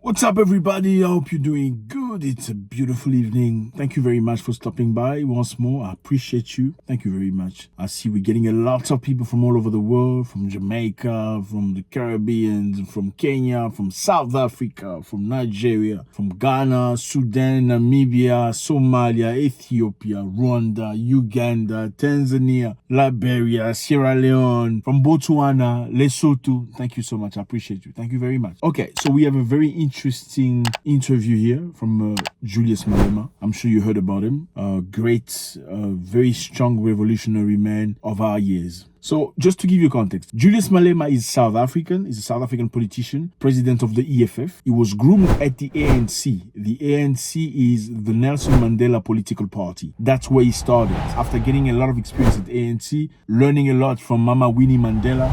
What's up, everybody? I hope you're doing good. It's a beautiful evening. Thank you very much for stopping by once more. I appreciate you. Thank you very much. I see we're getting a lot of people from all over the world, from Jamaica, from the Caribbean, from Kenya, from South Africa, from Nigeria, from Ghana, Sudan, Namibia, Somalia, Ethiopia, Rwanda, Uganda, Tanzania, Liberia, Sierra Leone, from Botswana, Lesotho. Thank you so much. I appreciate you. Thank you very much. Okay, so we have a very interesting interview here from Julius Malema. I'm sure you heard about him. Great, very strong revolutionary man of our years. So just to give you context, Julius Malema is South African. He's a South African politician, president of the EFF. He was groomed at the ANC. The ANC is the Nelson Mandela political party. That's where he started. After getting a lot of experience at the ANC, learning a lot from Mama Winnie Mandela,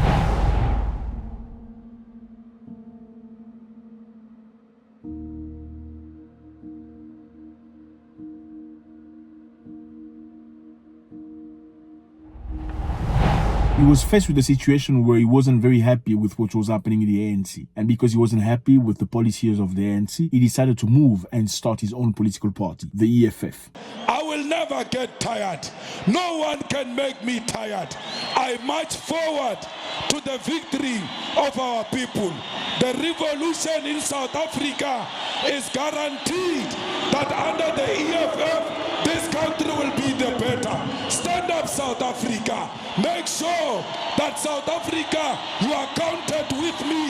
he was faced with a situation where he wasn't very happy with what was happening in the ANC. And because he wasn't happy with the policies of the ANC, he decided to move and start his own political party, the EFF. I will never get tired. No one can make me tired. I march forward to the victory of our people. The revolution in South Africa is guaranteed that under the EFF, this country will be the better. Stand up, South Africa. Make sure that South Africa, you are counted with me.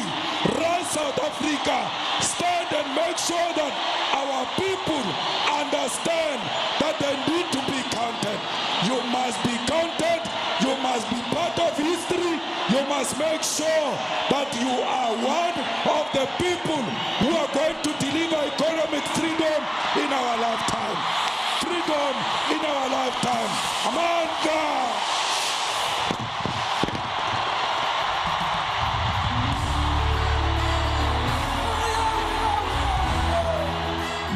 Run, South Africa. Stand and make sure that our people understand that they need to be counted. You must be counted. You must be part of history. You must make sure that you are one of the people who are going to deliver economic freedom in our lifetime. Freedom in our lifetime. Amanda!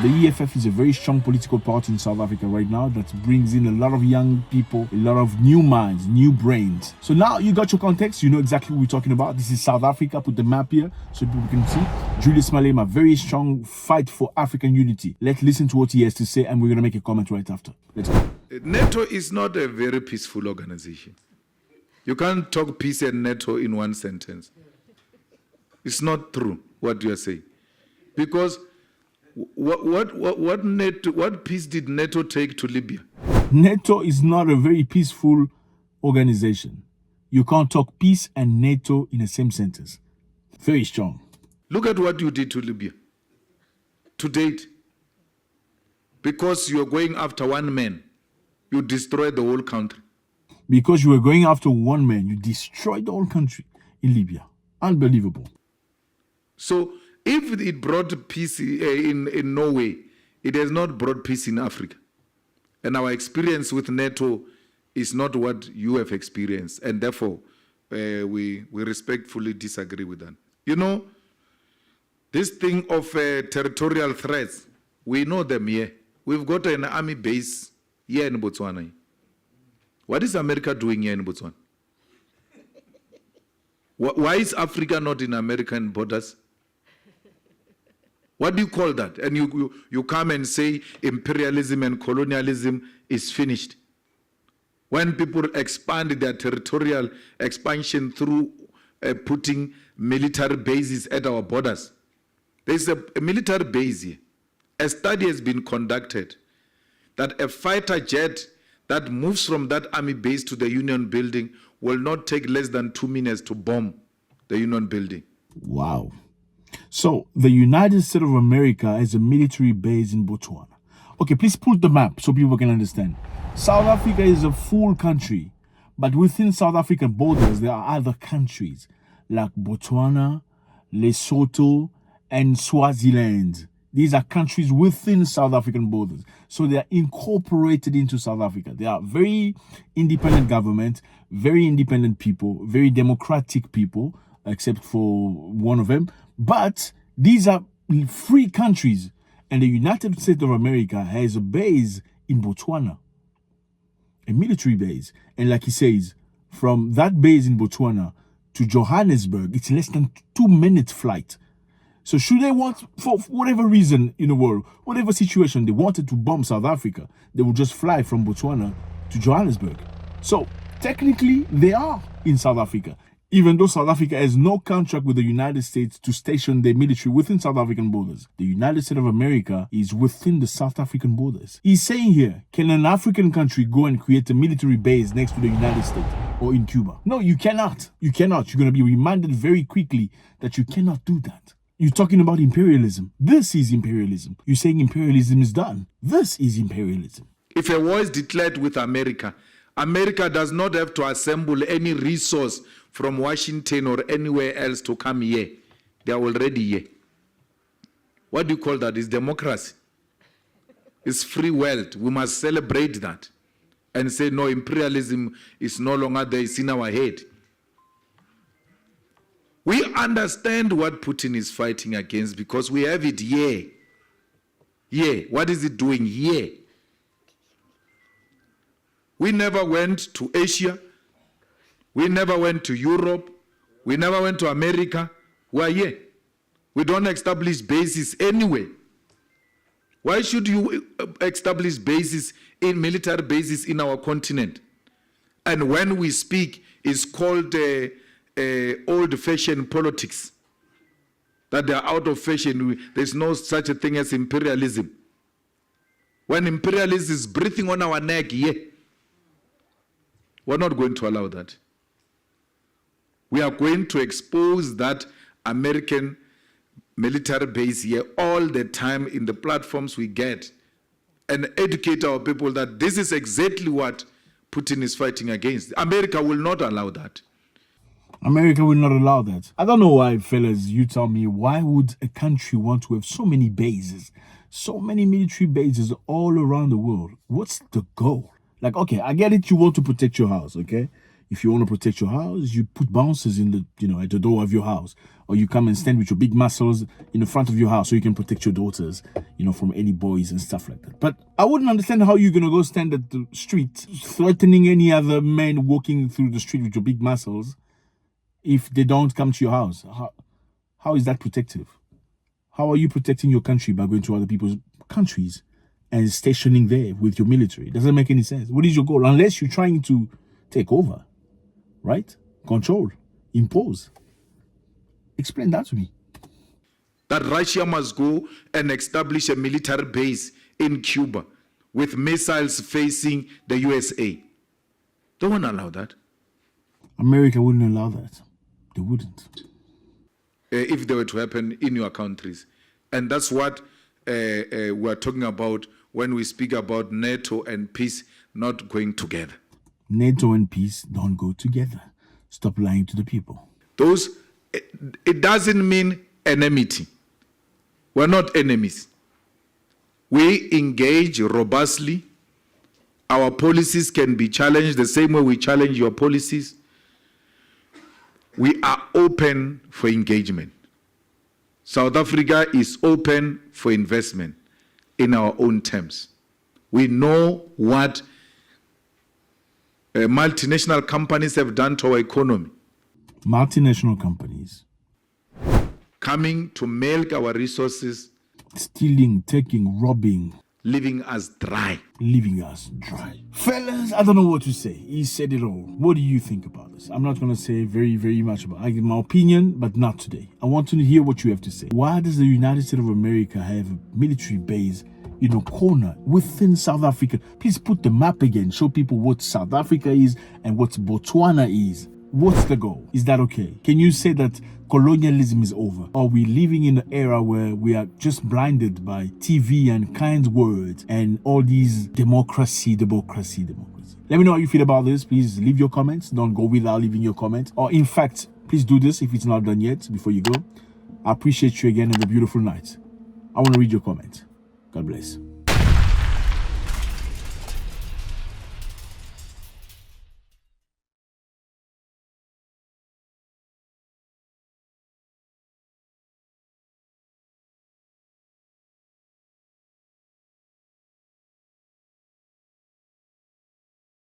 The EFF is a very strong political party in South Africa right now that brings in a lot of young people, a lot of new minds, new brains. So now you got your context, you know exactly what we're talking about. This is South Africa. Put the map here so people can see. Julius Malema, very strong fight for African unity. Let's listen to what he has to say and we're going to make a comment right after. Let's go. NATO is not a very peaceful organization. You can't talk peace and NATO in one sentence. It's not true what you are saying. Because what peace did NATO take to Libya? NATO is not a very peaceful organization. You can't talk peace and NATO in the same sentence. Very strong. Look at what you did to Libya to date. Because you are going after one man, you destroyed the whole country. Because you were going after one man, you destroyed the whole country in Libya. Unbelievable. So if it brought peace in Norway, it has not brought peace in Africa. And our experience with NATO is not what you have experienced. And therefore, we respectfully disagree with that. You know, this thing of territorial threats, we know them here. We've got an army base here in Botswana. What is America doing here in Botswana? Why is Africa not in American borders? What do you call that? And you come and say imperialism and colonialism is finished. When people expand their territorial expansion through putting military bases at our borders. There's a military base here. A study has been conducted that a fighter jet that moves from that army base to the Union building will not take less than 2 minutes to bomb the Union building. Wow. So, the United States of America has a military base in Botswana. Okay, please put the map so people can understand. South Africa is a full country, but within South African borders, there are other countries like Botswana, Lesotho, and Swaziland. These are countries within South African borders. So they are incorporated into South Africa. They are very independent government, very independent people, very democratic people, except for one of them. But these are free countries. And the United States of America has a base in Botswana, a military base. And like he says, from that base in Botswana to Johannesburg, it's less than 2 minutes flight. So should they want, for whatever reason in the world, whatever situation, they wanted to bomb South Africa, they would just fly from Botswana to Johannesburg. So technically, they are in South Africa, even though South Africa has no contract with the United States to station their military within South African borders. The United States of America is within the South African borders. He's saying here, can an African country go and create a military base next to the United States or in Cuba? No, you cannot. You cannot. You're going to be reminded very quickly that you cannot do that. You're talking about imperialism. This is imperialism. You're saying imperialism is done. This is imperialism. If a war is declared with America, America does not have to assemble any resource from Washington or anywhere else to come here. They are already here. What do you call that? It's democracy. It's free world. We must celebrate that and say, no, imperialism is no longer there. It's in our head. We understand what Putin is fighting against because we have it here. Here. What is it doing here? We never went to Asia. We never went to Europe. We never went to America. We are here. We don't establish bases anywhere. Why should you establish bases in military bases in our continent? And when we speak, it's called old-fashioned politics. That they are out of fashion. There's no such a thing as imperialism. When imperialism is breathing on our neck, we're not going to allow that. We are going to expose that American military base here all the time in the platforms we get and educate our people that this is exactly what Putin is fighting against. America will not allow that. America will not allow that. I don't know why, fellas, you tell me, why would a country want to have so many bases, so many military bases all around the world? What's the goal? Like, okay, I get it, you want to protect your house, okay? If you want to protect your house, you put bouncers in the, at the door of your house. Or you come and stand with your big muscles in the front of your house so you can protect your daughters, from any boys and stuff like that. But I wouldn't understand how you're going to go stand at the street threatening any other man walking through the street with your big muscles if they don't come to your house. How is that protective? How are you protecting your country by going to other people's countries and stationing there with your military? It doesn't make any sense. What is your goal? Unless you're trying to take over, right? Control, impose. Explain that to me. That Russia must go and establish a military base in Cuba with missiles facing the USA. Don't want to allow that. America wouldn't allow that. They wouldn't. If they were to happen in your countries. And that's what we're talking about when we speak about NATO and peace not going together. NATO and peace don't go together. Stop lying to the people. It doesn't mean enmity. We're not enemies. We engage robustly. Our policies can be challenged the same way we challenge your policies. We are open for engagement. South Africa is open for investment in our own terms. We know what multinational companies have done to our economy. Multinational companies coming to milk our resources, stealing, taking, robbing, leaving us dry. Fellas, I don't know what to say. He said it all. What do you think about this? I'm not going to say very, very much about it. I give my opinion, but not today. I want to hear what you have to say. Why does the United States of America have a military base corner within South Africa? Please put the map again. Show people what South Africa is and what Botswana is. What's the goal? Is that okay? Can you say that colonialism is over? Are we living in an era where we are just blinded by TV and kind words and all these democracy? Let me know how you feel about this. Please leave your comments. Don't go without leaving your comment. Or in fact, please do this if it's not done yet before you go. I appreciate you again. Have a beautiful night. I want to read your comment. God bless.